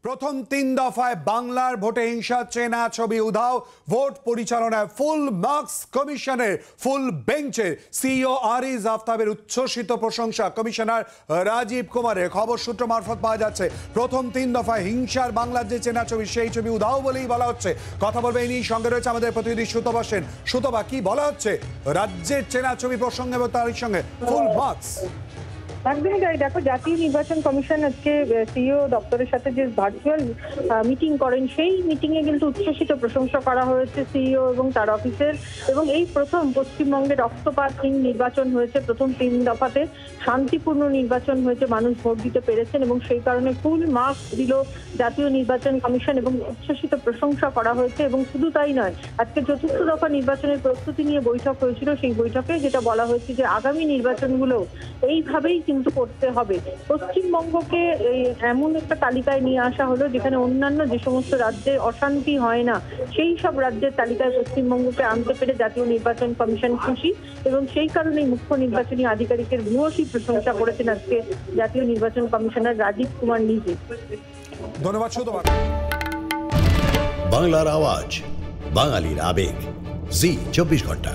প্রথম ৩ দফায় বাংলার ভোটে হিংসা চেনা ছবি উধাও। ভোট পরিচালনায় ফুল মার্কস কমিশনের ফুল বেঞ্চের সিইও আরিজ আফতাবের উচ্ছ্বসিত প্রশংসা। কমিশনার রাজীব কুমারের খবর সূত্র মারফত পাওয়া যাচ্ছে প্রথম ৩ দফায় হিংসার বাংলার যে চেনা ছবি সেই ছবি উধাও বলেই বলা হচ্ছে। কথা বলবে এই নিয়ে, সঙ্গে রয়েছে আমাদের প্রতিনিধি সুতপা সেন। সুতপা, কি বলা হচ্ছে রাজ্যের চেনা ছবি প্রসঙ্গে এবং তার সঙ্গে ফুল মার্কস? একদমই তাই। দেখো, জাতীয় নির্বাচন কমিশন আজকে সিইও দপ্তরের সাথে যে ভার্চুয়াল মিটিং করেন, সেই মিটিং এ কিন্তু উচ্ছ্বসিত প্রশংসা করা হয়েছে সিইও এবং তার অফিসের। এবং এই প্রথম পশ্চিমবঙ্গে রক্তপাতহীন নির্বাচন হয়েছে। প্রথম ৩ দফাতে শান্তিপূর্ণ নির্বাচন হয়েছে, মানুষ ভোট দিতে পেরেছেন এবং সেই কারণে ফুল মার্কস দিল জাতীয় নির্বাচন কমিশন এবং উচ্ছ্বসিত প্রশংসা করা হয়েছে। এবং শুধু তাই নয়, আজকে চতুর্থ দফা নির্বাচনের প্রস্তুতি নিয়ে বৈঠক হয়েছিল। সেই বৈঠকে যেটা বলা হয়েছে যে আগামী নির্বাচনগুলো এইভাবেই কিন্তু করতে হবে। পশ্চিমবঙ্গকে এমন একটা তালিকায় নিয়ে আসা হলো যেখানে অন্যান্য যে সমস্ত রাজ্যে অশান্তি হয় না, সেই সব রাজ্যের তালিকায় পশ্চিমবঙ্গকে আনতে পেরে জাতীয় নির্বাচন কমিশন খুশি। এবং সেই কারণেই মুখ্য নির্বাচনী আধিকারিকের ভূয়সী প্রশংসা করেছেন আজকে জাতীয় নির্বাচন কমিশনার রাজীব কুমার নিজে। ধন্যবাদ সুতপা। বাংলার আওয়াজ, বাঙালির আবেগ, জি 24 ঘন্টা।